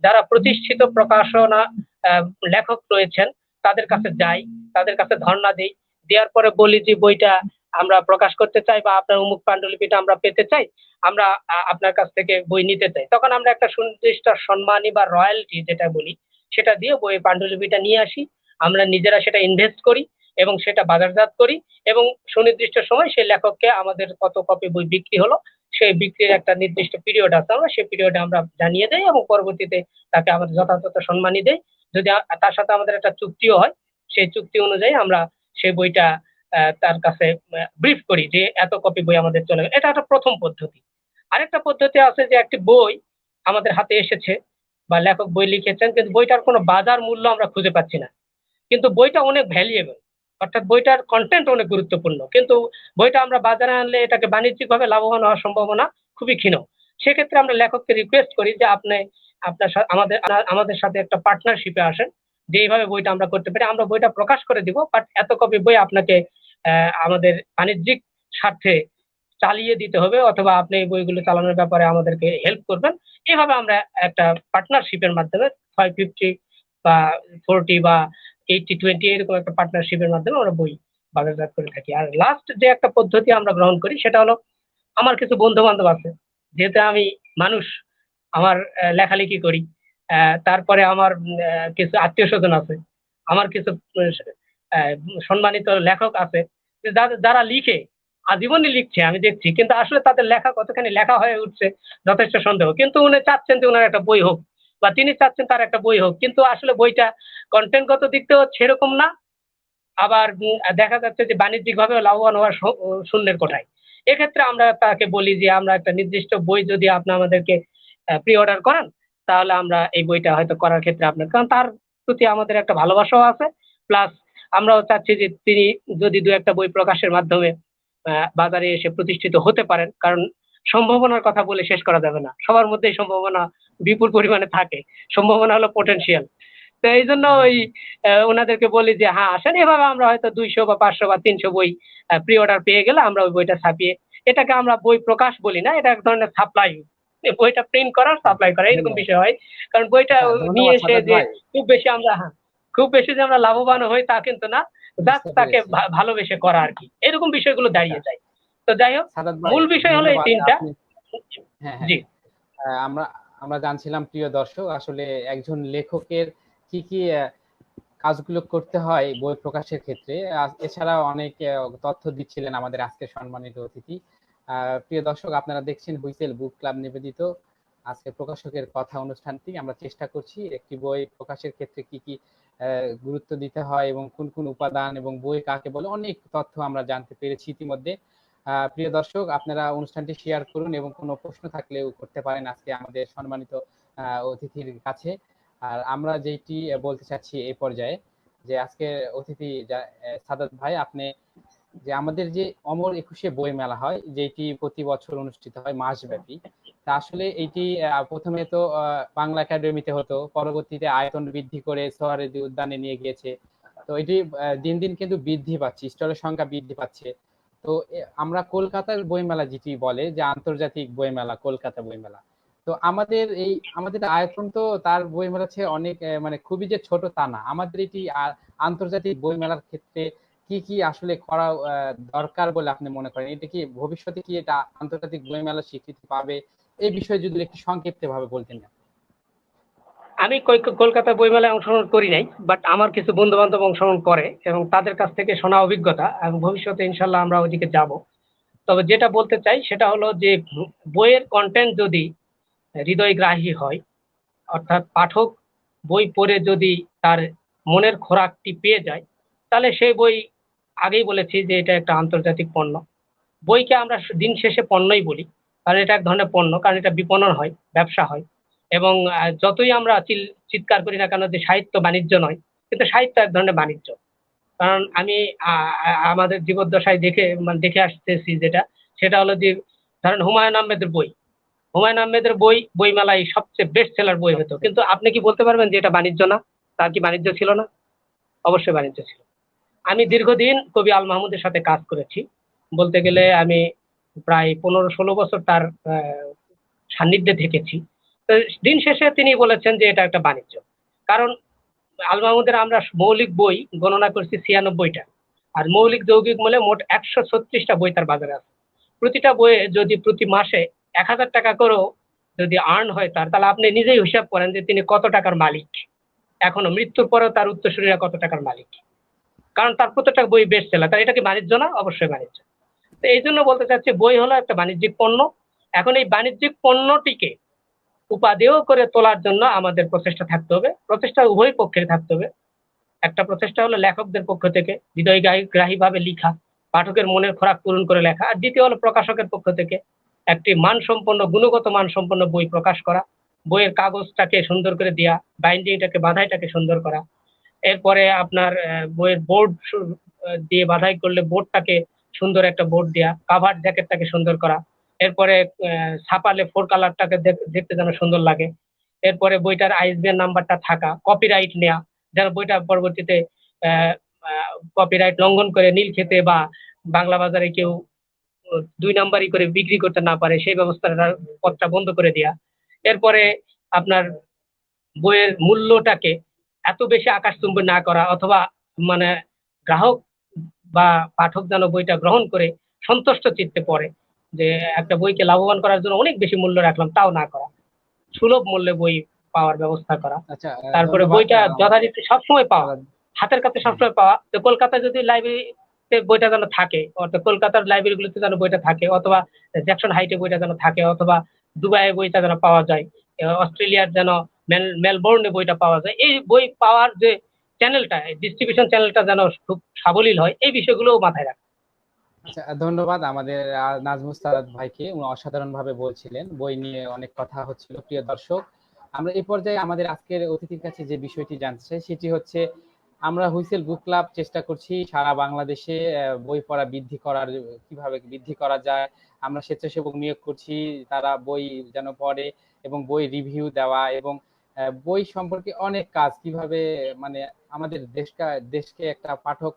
যারা প্রতিষ্ঠিত প্রকাশনা লেখক রয়েছেন তাদের কাছে যাই, তাদের কাছে ধর্ণা দিই, দেওয়ার পরে বলি যে বইটা আমরা প্রকাশ করতে চাই বা আপনার অমুক পাণ্ডুলিপিটা আমরা পেতে চাই, আমরা আপনার কাছ থেকে বই নিতে চাই। তখন আমরা একটা সুনির্দিষ্ট সম্মানী বা রয়্যালটি যেটা বলি, সেটা দিয়ে বই পাণ্ডুলিপিটা নিয়ে আসি, আমরা নিজেরা সেটা ইনভেস্ট করি এবং সেটা বাজারজাত করি, এবং সুনির্দিষ্ট সময় সেই লেখককে আমাদের কত কপি বই বিক্রি হলো সেই বিক্রির একটা নির্দিষ্ট পিরিয়ড আছে, আমরা সেই পিরিয়ডে আমরা জানিয়ে দেই এবং পরবর্তীতে তাকে আমাদের যথাযথ সম্মানই দেই। যদি তার সাথে আমাদের একটা চুক্তিও হয়, সেই চুক্তি অনুযায়ী আমরা সেই বইটা তার কাছে ব্রিফ করি যে এত কপি বই আমাদের চলে গেল। এটা একটা প্রথম পদ্ধতি। আরেকটা পদ্ধতি আছে যে একটি বই আমাদের হাতে এসেছে বা লেখক বই লিখেছেন, কিন্তু বইটার কোনো বাজার মূল্য আমরা খুঁজে পাচ্ছি না, কিন্তু বইটা অনেক ভ্যালুয়েবল, অর্থাৎ বইটার কন্টেন্ট অনেক গুরুত্বপূর্ণ, কিন্তু বইটা আমরা বাজারে আনলে এটাকে বাণিজ্যিকভাবে লাভবান হওয়ার সম্ভাবনা খুবই ক্ষীণ। সেক্ষেত্রে আমরা লেখককে রিকোয়েস্ট করি যে আপনি আমাদের সাথে একটা পার্টনারশিপে আসেন, যে এইভাবে বইটা আমরা করতে পারি, আমরা বইটা প্রকাশ করে দিব, বাট এত কপি বই আপনাকে আমাদের বাণিজ্যিক স্বার্থে চালিয়ে দিতে হবে, অথবা আপনি এই বইগুলো চালানোর ব্যাপারে আমাদেরকে হেল্প করবেন। এভাবে আমরা একটা পার্টনারশিপের মাধ্যমে 550 বা 40 বা 80-20 এরকম একটা পার্টনারশিপের মাধ্যমে আমরা বই বাজারজাত করে থাকি। আর লাস্ট যে একটা পদ্ধতি আমরা গ্রহণ করি, সেটা হলো আমার কিছু বন্ধু বান্ধব আছে, যেহেতু আমি মানুষ, আমার লেখালেখি করি, তারপরে আমার কিছু আত্মীয় স্বজন আছে, আমার কিছু আহ, সম্মানিত লেখক আছে, যারা লিখে, আজীবনই লিখছে আমি দেখছি, কিন্তু আসলে তাদের লেখা কতখানি লেখা হয়ে উঠছে যথেষ্ট সন্দেহ। কিন্তু উনি চাচ্ছেন যে ওনার একটা বই হোক, বা তিনি চাচ্ছেন তার একটা বই হোক, কিন্তু আসলে বইটা কন্টেন্টগত দিক থেকেও সেরকম না, আবার দেখা যাচ্ছে যে বাণিজ্যিক ভাবে লাভবান হওয়ার শূন্যের কোঠায়। এক্ষেত্রে আমরা তাকে বলি যে আমরা একটা নির্দিষ্ট বই যদি আপনি আমাদেরকে প্রি অর্ডার করান, তাহলে আমরা এই বইটা হয়তো করার ক্ষেত্রে আপনার, কারণ তার প্রতি আমাদের একটা ভালোবাসাও আছে, প্লাস আমরাও চাচ্ছি যে তিনি যদি 2-একটা বই প্রকাশের মাধ্যমে বাজারে এসে প্রতিষ্ঠিত হতে পারেন, কারণ সম্ভাবনার কথা বলে শেষ করা যাবে না, সবার মধ্যেই সম্ভাবনা বিপুল পরিমাণে থাকে, সম্ভাবনা হলো পোটেনশিয়াল। তো এই জন্য ওই ওনাদেরকে বলি যে হ্যাঁ আসেন, এভাবে আমরা হয়তো 200 বা 500 বা 300 বই প্রি অর্ডার পেয়ে গেলে আমরা ওই বইটা ছাপিয়ে, এটাকে আমরা বই প্রকাশ বলি না, এটা এক ধরনের সাপ্লাই, বইটা প্রিন্ট করা সাপ্লাই করা এরকম ধন্যবাদ। বিষয় হয়। কারণ বইটা আচ্ছা, নিয়ে ধন্যবাদ এসে সাদাত যে ভাই। খুব বেশি আমরা, হ্যাঁ খুব বেশি যে আমরা লাভবান হই তা কিন্তু না, জাস্ট বুঝতে তাকে পেরেছি। ভালোবেসে করা আর কি, এরকম বিষয়গুলো আচ্ছা দাঁড়িয়ে যায়। তো যাই হোক, সাদাত ভাই, মূল বিষয় হলো এই ধন্যবাদ তিনটা। আপনি। হ্যাঁ, হ্যাঁ। জি। আমরা আমরা জানছিলাম প্রিয় দর্শক, আসলে একজন লেখকের কি কি কাজগুলো করতে হয় বই প্রকাশের ক্ষেত্রে। এছাড়াও অনেক তথ্য দিচ্ছিলেন আমাদের আজকের সম্মানিত অতিথি। প্রিয় দর্শক, আপনারা দেখছেন হুইসেল বুক ক্লাব নিবেদিত আজকে প্রকাশকের কথা অনুষ্ঠানটি। আমরা চেষ্টা করছি একটি বই প্রকাশের ক্ষেত্রে কি কি গুরুত্ব দিতে হয় এবং কোন কোন উপাদান এবং বই কাকে বলে, অনেক তথ্য আমরা জানতে পেরেছি ইতিমধ্যে। প্রিয় দর্শক, আপনারা অনুষ্ঠানটি শেয়ার করুন এবং কোনো প্রশ্ন থাকলেও করতে পারেন আজকে আমাদের সম্মানিত অতিথির কাছে। আর আমরা যেটি বলতে চাচ্ছি এই পর্যায়ে, যে আজকে অতিথি সাদাত ভাই, আপনি যে আমাদের যে অমর একুশে বই মেলা হয়, যেটি প্রতি বছর অনুষ্ঠিত হয় মাসব্যাপী, তা আসলে এইটি প্রথমে তো বাংলা একাডেমিতে হতো, পরবর্তীতে আয়তন বৃদ্ধি করে সোহরাওয়ার্দী উদ্যানে নিয়ে গিয়েছে। তো এটি দিন দিন কিন্তু বৃদ্ধি পাচ্ছে, স্টলের সংখ্যা বৃদ্ধি পাচ্ছে। তো আমরা কলকাতার বইমেলা যেটি বলে যে আন্তর্জাতিক বইমেলা, কলকাতা বইমেলা, তো আমাদের আয়তন তো তার বইমেলা চেয়ে অনেক মানে খুবই যে ছোট তা না। আমাদের এটি আন্তর্জাতিক বইমেলার ক্ষেত্রে কি কি আসলে করা দরকার বলে আপনি মনে করেন? এটা কি ভবিষ্যতে কি এটা আন্তর্জাতিক বইমেলার স্বীকৃতি পাবে? এই বিষয়ে যদি একটু সংক্ষিপ্ত ভাবে বলতেন। আমি কলকাতা বইমেলায় অংশগ্রহণ করি নাই, বাট আমার কিছু বন্ধু বান্ধব অংশগ্রহণ করে এবং তাদের কাছ থেকে শোনা অভিজ্ঞতা, এবং ভবিষ্যতে ইনশাল্লাহ আমরা ওইদিকে যাব। তবে যেটা বলতে চাই সেটা হলো যে বইয়ের কন্টেন্ট যদি হৃদয়গ্রাহী হয়, অর্থাৎ পাঠক বই পড়ে যদি তার মনের খোরাকটি পেয়ে যায়, তাহলে সেই বই, আগেই বলেছি যে এটা একটা আন্তর্জাতিক পণ্য। বইকে আমরা দিন শেষে পণ্যই বলি, কারণ এটা এক ধরনের পণ্য, কারণ এটা বিপণন হয়, ব্যবসা হয়। এবং যতই আমরা চিৎকার করি না কেন যে সাহিত্য বাণিজ্য নয়, কিন্তু সাহিত্য এক ধরনের বাণিজ্য। কারণ আমি আমাদের জীবদ্দশায় মানে দেখে আসতেছি যেটা, সেটা হলো যে ধরেন হুমায়ুন আহমেদের বই, হুমায়ুন আহমেদের বই বইমেলায় সবচেয়ে বেস্ট সেলার বই হতো, কিন্তু আপনি কি বলতে পারবেন যে এটা বাণিজ্য না? তার কি বাণিজ্য ছিল না? অবশ্যই বাণিজ্য ছিল। আমি দীর্ঘদিন কবি আল মাহমুদের সাথে কাজ করেছি, বলতে গেলে আমি প্রায় 15-16 বছর তার সান্নিধ্যে থেকেছি। তো দিন শেষে তিনি বলেছেন যে এটা একটা বাণিজ্য। কারণ আল মাহমুদের আমরা মৌলিক বই গণনা করছি 96টা, আর মৌলিক যৌগিক মিলে মোট 136টা বই তার বাজারে আছে। প্রতিটা বইয়ে যদি প্রতি মাসে 1000 টাকা করেও যদি আর্ন হয় তার, তাহলে আপনি নিজেই হিসাব করেন যে তিনি কত টাকার মালিক, এখনো মৃত্যুর পরেও তার উত্তরসূরিরা কত টাকার মালিক। কারণ তার প্রত্যেকটা বই বেস্ট সেলার। তার এটা কি বাণিজ্য না? অবশ্যই বাণিজ্য। তো এই জন্য বলতে চাচ্ছি বই হলো একটা বাণিজ্যিক পণ্য। এখন এই বাণিজ্যিক পণ্যটিকে উপাদেয় করে তোলার জন্য আমাদের প্রচেষ্টা থাকতে হবে, প্রচেষ্টা উভয় পক্ষের থাকতে হবে। একটা প্রচেষ্টা হলো লেখকদের পক্ষ থেকে হৃদয়গ্রাহী ভাবে লিখা, পাঠকের মনের খোরাক পূরণ করে লেখা, আর দ্বিতীয় হলো প্রকাশকের পক্ষ থেকে একটি মানসম্পন্ন, গুণগত মানসম্পন্ন বই প্রকাশ করা, বইয়ের কাগজটাকে সুন্দর করে দেওয়া, বাইন্ডিংটাকে, বাধাইটাকে সুন্দর করা। এরপরে আপনার বইয়ের বোর্ড দিয়ে বাধাই করলে বোর্ডটাকে সুন্দর একটা বোর্ড দেওয়া, কাভার জ্যাকেটটাকে সুন্দর করা। এরপরে ছাপালে 4 কালারটাকে দেখতে যেন সুন্দর লাগে। এরপরে বইটার আইএসবিএন নাম্বারটা থাকা, কপিরাইট নেওয়া, যেন বইটা পরবর্তীতে কপিরাইট লঙ্ঘন করে নীলক্ষেতে বা বাংলা বাজারে কেউ 2 নাম্বারই করে বিক্রি করতে না পারে, সেই ব্যবস্থাটা পথটা বন্ধ করে দেওয়া। এরপরে আপনার বইয়ের মূল্যটাকে এত বেশি আকাশচুম্বী না করা, অথবা মানে গ্রাহক বা পাঠক যেন বইটা গ্রহণ করে সন্তুষ্ট চিত্তে পড়ে, যে একটা বইকে লাভবান করার জন্য অনেক বেশি মূল্য রাখলাম তাও না করা, সুলভ মূল্যে বই পাওয়ার ব্যবস্থা করা। আচ্ছা, তারপরে ধন্যবাদ বইটা যথারীতি সবসময় পাওয়া, সাদাত। হাতের কাছে হ্যাঁ, হ্যাঁ। সবসময় পাওয়া। তো কলকাতায় যদি লাইব্রেরিতে বইটা যেন থাকে, অর্থাৎ কলকাতার লাইব্রেরিগুলোতে যেন বইটা থাকে, অথবা জ্যাকসন হাইটে বইটা যেন থাকে, অথবা দুবাইয়ে বইটা যেন পাওয়া যায়, অস্ট্রেলিয়ার যেন মেলবোর্নে বইটা পাওয়া যায়। এই বই পাওয়ার যে চ্যানেলটা, ডিস্ট্রিবিউশন চ্যানেলটা যেন খুব সাবলীল হয়, এই বিষয়গুলোও মাথায় রাখা। আচ্ছা, ধন্যবাদ আমাদের নাজমুস সাদাত ভাইকে। উনি অসাধারণ ভাবে বলছিলেন, বই নিয়ে অনেক কথা হচ্ছিল। প্রিয় দর্শক, আমরা এই পর্যায়ে আমাদের আজকের অতিথির কাছে যে বিষয়টি জানতে চাই সেটি হচ্ছে, আমরা হুইসেল বুক ক্লাব চেষ্টা করছি সারা বাংলাদেশে বই পড়া বৃদ্ধি করার, কিভাবে বৃদ্ধি করা যায়। আমরা স্বেচ্ছাসেবক নিয়োগ করছি, তারা বই যেন পড়ে এবং বই রিভিউ দেওয়া এবং বই সম্পর্কে অনেক কাজ কিভাবে মানে আমাদের দেশকে একটা পাঠক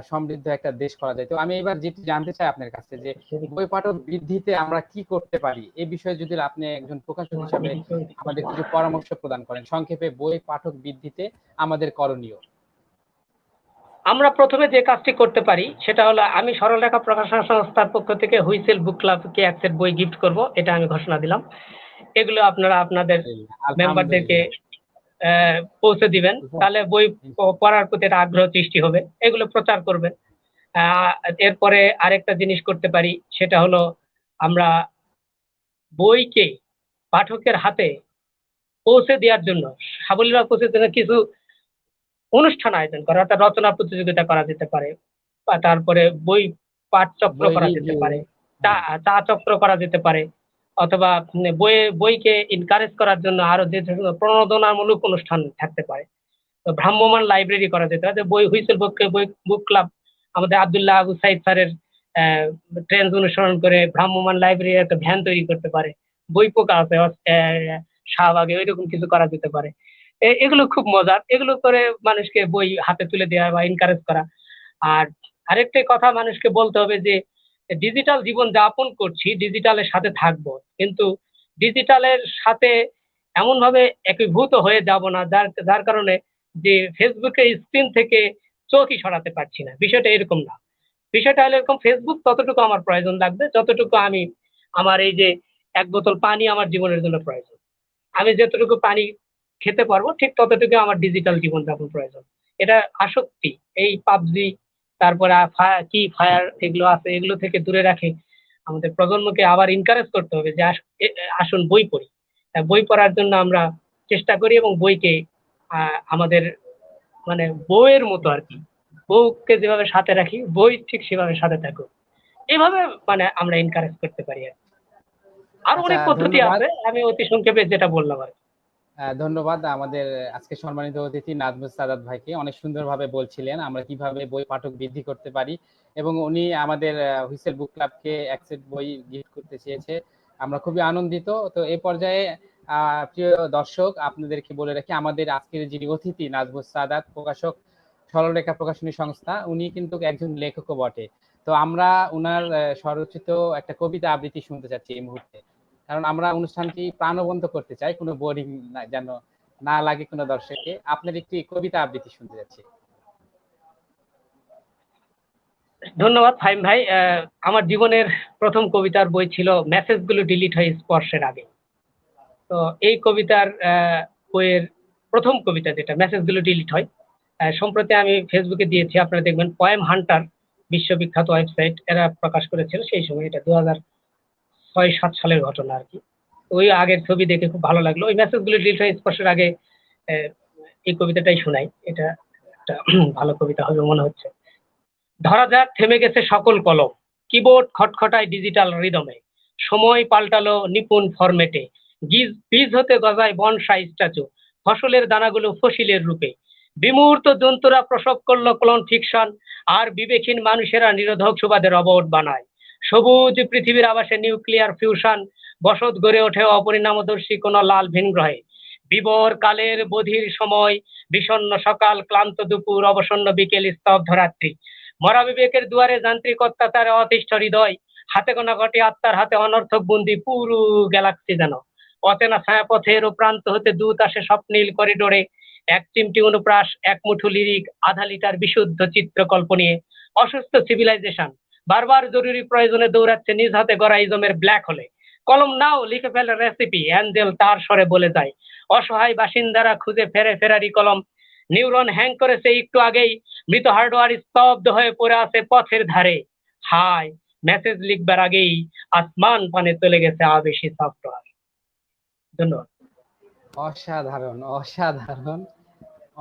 সমৃদ্ধ একটা দেশ করা যায়। তো আমি এবার যেটি জানতে চাই আপনার কাছে যে বই পাঠক বৃদ্ধিতে আমরা কি করতে পারি, এই বিষয়ে যদি আপনি একজন প্রকাশক হিসাবে আমাদের কিছু পরামর্শ প্রদান করেন সংক্ষেপে, বই পাঠক বৃদ্ধিতে আমাদের করণীয়। আমরা প্রথমে যে কাজটি করতে পারি সেটা হলো, আমি সরলরেখা প্রকাশনা সংস্থার পক্ষ থেকে হুইসেল বুক ক্লাবকে এক সেট বই গিফট করব, এটা আমি ঘোষণা দিলাম। এগুলো আপনারা আপনাদের মেম্বারদেরকে আলহামদুলিল্লাহ। পৌঁছে দিবেন, তাহলে বই পড়ার প্রতি একটা আগ্রহ সৃষ্টি হবে। এগুলো প্রচার করবেন। আহ, এরপরে আরেকটা জিনিস করতে পারি, সেটা হলো আমরা বইকে পাঠকের হাতে পৌঁছে দেওয়ার জন্য, সাবলীলভাবে পৌঁছে দেওয়ার জন্য কিছু অনুষ্ঠান আয়োজন করা, অর্থাৎ রচনা প্রতিযোগিতা করা যেতে পারে, বা তারপরে বই পাঠ চক্র বই করা যেতে রিভিউ। পারে, চা চা চক্র করা যেতে পারে, অথবা বইকে এনকারেজ করার জন্য আরো যে প্রণোদনামূলক অনুষ্ঠান থাকতে পারে। তো ভ্রাম্যমাণ লাইব্রেরি করা যেতে পারে, যে বই হুইসেল বুক ক্লাব আমাদের আব্দুল্লাহ আবু সাইদ স্যারের ট্রেন্ড অনুসরণ করে ভ্রাম্যমাণ লাইব্রেরি একটা ভ্যান তৈরি করতে পারে। বই পোকা আছে শাহবাগে, ওইরকম কিছু করা যেতে পারে। এগুলো খুব মজার, এগুলো করে মানুষকে বই হাতে তুলে দেওয়া বা এনকারেজ করা। আর আরেকটা কথা মানুষকে বলতে হবে যে ডিজিটাল জীবন যাপন করছি, ডিজিটালের সাথে থাকবো, কিন্তু ডিজিটালের সাথে এমন ভাবে একীভূত হয়ে যাব না যার যার কারণে যে ফেসবুকের স্ক্রিন থেকে চোখই সরাতে পারছি না। বিষয়টা এরকম না। বিষয়টা হলো এরকম, ফেসবুক ততটুকু আমার প্রয়োজন লাগবে যতটুকু আমি আমার এই যে এক বোতল পানি আমার জীবনের জন্য প্রয়োজন। আমি যতটুকু পানি খেতে পারবো ঠিক ততটুকু আমার ডিজিটাল জীবনযাপন প্রয়োজন। এটা আসক্তি, এই পাবজি, তারপরে কি ফায়ার এগুলো আছে, এগুলো থেকে দূরে রাখে আমাদের প্রজন্মকে আবার এনকারেজ করতে হবে যে আসুন বই পড়ি। বই পড়ার জন্য আমরা চেষ্টা করি এবং বইকে আমাদের মানে বউয়ের মতো আর কি, বউকে যেভাবে সাথে রাখি বই ঠিক সেভাবে সাথে থাকুক, এইভাবে মানে আমরা এনকারেজ করতে পারি আর কি। আরো আচ্ছা, অনেক পদ্ধতি ধন্যবাদ। আছে, আমি অতি সংক্ষেপে যেটা বললাম আর কি। ধন্যবাদ আমাদের আজকে সম্মানিত অতিথি নাজমুস সাদাত ভাইকে, অনেক সুন্দরভাবে বলছিলেন আমরা কিভাবে বই পাঠক বৃদ্ধি করতে পারি, এবং উনি আমাদের হুইসেল বুক ক্লাবকে এক সেট বই গিফট করতে চেয়েছে। আমরা খুবই আনন্দিত। তো এই পর্যায়ে প্রিয় দর্শক, আপনাদেরকে বলে রাখি আমাদের আজকের যিনি অতিথি নাজমুস সাদাত, প্রকাশক, সরলরেখা প্রকাশনী সংস্থা, উনি কিন্তু একজন লেখকও বটে। তো আমরা উনার স্বরচিত একটা কবিতা আবৃত্তি শুনতে চাচ্ছি এই মুহূর্তে, কারণ আমরা অনুষ্ঠানটি প্রাণবন্ত করতে চাই, কোনো বোরিং যেন না লাগে কোনো দর্শককে। আপনার একটি কবিতা আবৃত্তি শুনতে যাচ্ছি। ধন্যবাদ ফাহিম ভাই। আমার জীবনের প্রথম কবিতার বই ছিল মেসেজগুলো ডিলিট হয় স্পর্শের আগে। তো এই কবিতার বইয়ের প্রথম কবিতা যেটা মেসেজগুলো ডিলিট হয়, সম্প্রতি আমি ফেসবুকে দিয়েছি, আপনারা দেখবেন। পয়েম হান্টার বিশ্ববিখ্যাত ওয়েবসাইট, এরা প্রকাশ করেছিল সেই সময়, এটা 2006-07 সালের ঘটনা আর কি। ওই আগের ছবি দেখে খুব ভালো লাগলো। ওই মেসেজগুলো ডিলিট হয় স্পর্শের আগে আহ, এই কবিতাটাই শোনাই, এটা একটা ভালো কবিতা হবে মনে হচ্ছে। ধরা যাক থেমে গেছে সকল কলম, কিবোর্ড খটখটায় ডিজিটাল রিদমে, সময় পাল্টালো নিপুণ ফরম্যাটে, বীজ হতে গজায় বনসাই স্ট্যাচু, ফসলের দানাগুলো ফসিলের রূপে, বিমূর্ত জন্তুরা প্রসব করলো ক্লোন ফিকশন, আর বিবেকহীন মানুষেরা নিরোধক সুবাদে রবট বানায়। সবুজ পৃথিবীর আবাসে নিউক্লিয়ার ফিউশন, বসত গড়ে ওঠে অপরিণামদর্শী কোন লাল ভিন গ্রহে। বিবর কালের বধির সময়, বিষণ্ণ সকাল, ক্লান্ত দুপুর, অবসন্ন বিকেল, স্তব্ধ রাত্রি, মরা বিবেকের দুয়ারে যান্ত্রিক অত্যাচারে অতিষ্ঠ হৃদয়, হাতে গোনা ঘটি আত্মার হাতে অনর্থক বন্দি পুরো গ্যালাক্সি যেন। অচেনা ছায়াপথের ও প্রান্ত হতে দূত আসে স্বপ্নীল করিডোরে, এক চিমটি অনুপ্রাস, এক মুঠো লিরিক, আধা লিটার বিশুদ্ধ চিত্রকল্প নিয়ে। অসুস্থ সিভিলাইজেশন বারবার জরুরি প্রয়োজনে দৌড়াচ্ছে নিজ হাতে গড়া ইজমের ব্ল্যাক হলে। কলম নাও, লিখে ফেলে রেসিপি, অ্যাঞ্জেল তার স্বরে বলে যায়। অসহায় বাসিন্দারা খুঁজে ফেরে ফেরারি কলম, নিউরন হ্যাং করেছে একটু আগেই, মৃত হার্ডওয়্যার স্তব্ধ হয়ে পড়ে আছে পথের ধারে। হাই, মেসেজ লিখবার আগেই আসমান পানে চলে গেছে আবেশি সফটওয়্যার। ধন্যবাদ। অসাধারণ, অসাধারণ,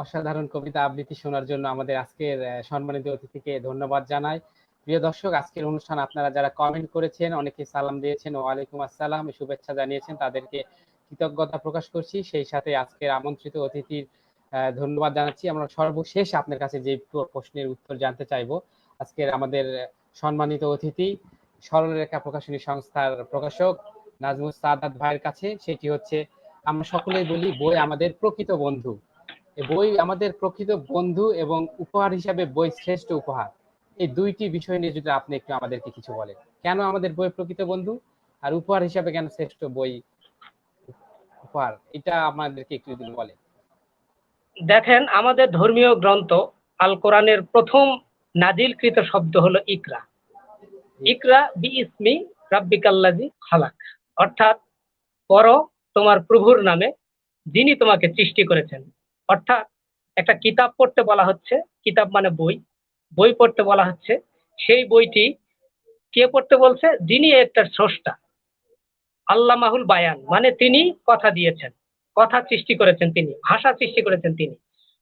অসাধারণ কবিতা আবৃত্তি শোনার জন্য আমাদের আজকের সম্মানিত অতিথিকে ধন্যবাদ জানাই। প্রিয় দর্শক, আজকের অনুষ্ঠান আপনারা যারা কমেন্ট করেছেন, অনেকে সালাম দিয়েছেন, ওয়ালাইকুম আসসালাম, শুভেচ্ছা জানিয়েছেন, তাদেরকে কৃতজ্ঞতা প্রকাশ করছি। সেই সাথে আজকের আমন্ত্রিত অতিথির ধন্যবাদ জানাচ্ছি। আমরা সর্বশেষ আপনার কাছে যে প্রশ্নের উত্তর জানতে চাইবো, আজকের আমাদের সম্মানিত অতিথি সরলরেখা প্রকাশনী সংস্থার প্রকাশক নাজমুস সাদাত ভাইয়ের কাছে, সেটি হচ্ছে আমরা সকলেই বলি বই আমাদের প্রকৃত বন্ধু। এই বই আমাদের প্রকৃত বন্ধু এবং উপহার হিসাবে বই শ্রেষ্ঠ উপহার। এই দুইটি বিষয় নিয়ে যদি আপনি একটু আমাদেরকে কিছু বলেন, কেন আমাদের বই প্রকৃত বন্ধু আর উপহার হিসাবে কেন শ্রেষ্ঠ বই উপহার, এটা আমাদেরকে একটু যদি বলেন। দেখেন, আমাদের ধর্মীয় গ্রন্থ আল কোরআনের প্রথম নাজিলকৃত শব্দ হলো ইকরা। ইকরা বি ইসমি রাব্বিকাল্লাযী খালাক, অর্থাৎ পড়ো তোমার প্রভুর নামে যিনি তোমাকে সৃষ্টি করেছেন। অর্থাৎ একটা কিতাব পড়তে বলা হচ্ছে, কিতাব মানে বই, বই পড়তে বলা হচ্ছে। সেই বইটি কে পড়তে বলছে? যিনি একটা স্রষ্টা, আল্লামাহুল বায়ান, মানে তিনি কথা দিয়েছেন, কথা সৃষ্টি করেছেন তিনি, ভাষা সৃষ্টি করেছেন তিনি,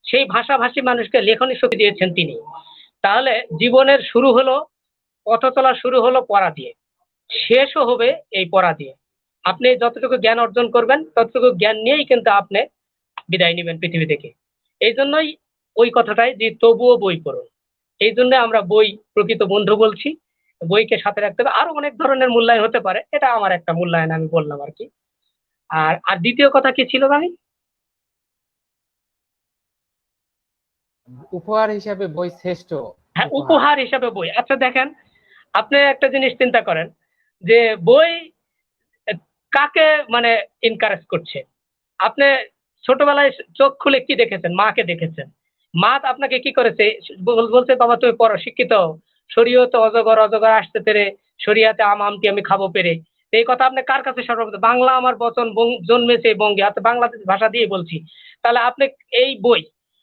সেই ভাষাভাষী মানুষকে লেখনী শক্তি দিয়েছেন তিনি। তাহলে জীবনের শুরু হলো, পথ চলা শুরু হলো পড়া দিয়ে, শেষও হবে এই পড়া দিয়ে। আপনি যতটুকু জ্ঞান অর্জন করবেন ততটুকু জ্ঞান নিয়েই কিন্তু আপনি বিদায় নেবেন পৃথিবী থেকে। এই জন্যই ওই কথাটাই যে তবুও বই পড়ুন। এই জন্য আমরা বই প্রকৃত বন্ধু বলছি। বইকে সাথে রাখতে হবে। আরো অনেক ধরনের মূল্যায়ন হতে পারে, এটা আমার একটা মূল্যায়ন আমি বললাম আর কি। আর আর দ্বিতীয় কথা কি ছিল জানি? উপহার হিসাবে বই শ্রেষ্ঠ হ্যাঁ, উপহার। উপহার হিসাবে বই। আচ্ছা দেখেন, আপনি একটা জিনিস চিন্তা করেন যে বই কাকে মানে এনকারেজ করছে। আপনি ছোটবেলায় চোখ খুলে কি দেখেছেন? মাকে দেখেছেন। মা আপনাকে কি করেছে? বলছে বাবা তুমি পড়ো, শিক্ষিত হও, শরীয়তে অজগর অজগর আসতে পেরে, শরিয়াতে আম আমটি আমি খাবো পেরে। এই কথা আপনি কার কাছে সর্বপ্রথম? বাংলা আমার বচন জন্মেছে এই বঙ্গে, অর্থাৎ বাংলাদেশ ভাষা দিয়ে বলছি। তাহলে আপনি এই বই,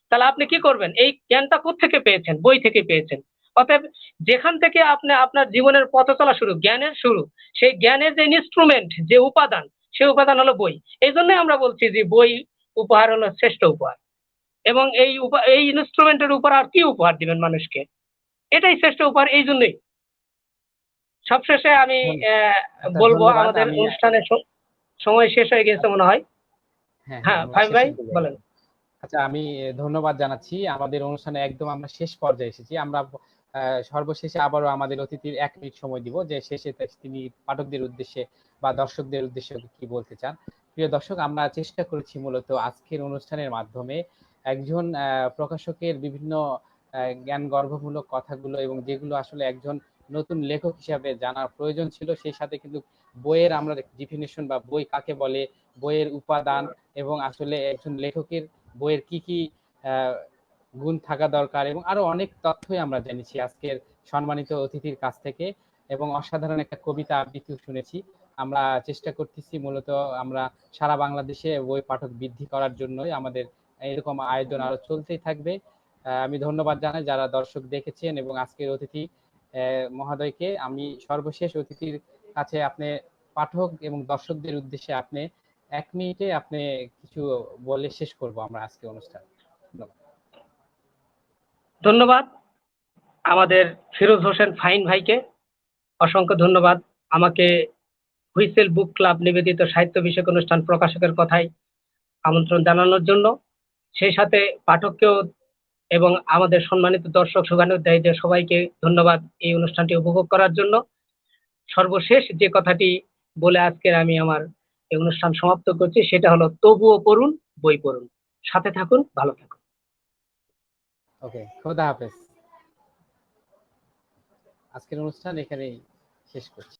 তাহলে আপনি কি করবেন? এই জ্ঞানটা কোত্থেকে পেয়েছেন? বই থেকে পেয়েছেন। অতএব যেখান থেকে আপনি আপনার জীবনের পথ চলা শুরু, জ্ঞানের শুরু, সেই জ্ঞানের যে ইনস্ট্রুমেন্ট, যে উপাদান, সেই উপাদান হলো বই। এই জন্যই আমরা বলছি যে বই উপহার হলো শ্রেষ্ঠ উপহার। এবং এই ইনস্ট্রুমেন্টের উপর আর কি উপহার দিবেন মানুষকে? এটাই শ্রেষ্ঠ উপহার। এই জন্যই সবশেষে আমি আচ্ছা, বলবো, ধন্যবাদ। আমাদের আমি অনুষ্ঠানের সময় শেষ হয়ে গেছে মনে হয়। হ্যাঁ, হ্যাঁ, হ্যাঁ আমরা ফাহিম ভাই শেষের দিকে বলেন। একদম। আচ্ছা, আমি ধন্যবাদ জানাচ্ছি। আমাদের অনুষ্ঠানে একদম আমরা শেষ পর্যায়ে এসেছি। আমরা সর্বশেষে আবারও আমাদের অতিথির ১ মিনিট সময় দিব যে শেষে তিনি পাঠকদের উদ্দেশ্যে বা দর্শকদের উদ্দেশ্যে কি বলতে চান। প্রিয় দর্শক, আমরা চেষ্টা করেছি মূলত আজকের অনুষ্ঠানের মাধ্যমে একজন প্রকাশকের বিভিন্ন জ্ঞানগর্ভমূলক কথাগুলো এবং যেগুলো আসলে একজন নতুন লেখক হিসাবে জানার প্রয়োজন ছিল, সেই সাথে কিন্তু বইয়ের আমরা ডিফিনিশন বা বই কাকে বলে, বইয়ের উপাদান এবং আসলে একজন লেখকের বইয়ের কি কি আহ, গুণ থাকা দরকার এবং আরো অনেক তথ্যই আমরা জেনেছি আজকের সম্মানিত অতিথির কাছ থেকে, এবং অসাধারণ একটা কবিতা আবৃত্তিও শুনেছি। আমরা চেষ্টা করতেছি মূলত আমরা সারা বাংলাদেশে বই পাঠক বৃদ্ধি করার জন্যই আমাদের এরকম আয়োজন আরো চলতেই থাকবে। আমি ধন্যবাদ জানাই যারা দর্শক দেখেছেন এবং আজকের অতিথি মহোদয়কে। আমি সর্বশেষ অতিথির কাছে আপনি পাঠক এবং দর্শকদের উদ্দেশ্যে আপনি ১ মিনিটে আপনি কিছু বলে শেষ করব আমরা আজকে অনুষ্ঠান। ধন্যবাদ। ধন্যবাদ আমাদের ফিরোজ হোসেন ফাহিম ভাইকে, অসংখ্য ধন্যবাদ আমাকে হুইসেল বুক ক্লাব নিবেদিত সাহিত্য বিষয়ক অনুষ্ঠান প্রকাশকের কথায় আমন্ত্রণ জানানোর জন্য। সেই সাথে পাঠককেও এবং আমাদের সম্মানিত দর্শক শুভানুধ্যায়ীদের সবাইকে ধন্যবাদ এই অনুষ্ঠানটি উপভোগ করার জন্য। সর্বশেষ যে কথাটি বলে আজকের আমি আমার এই অনুষ্ঠান সমাপ্ত করছি সেটা হলো তবুও পড়ুন, বই পড়ুন। সাথে থাকুন, ভালো থাকুন। ওকে, খোদা হাফেজ। আজকের অনুষ্ঠান এখানেই শেষ করছি।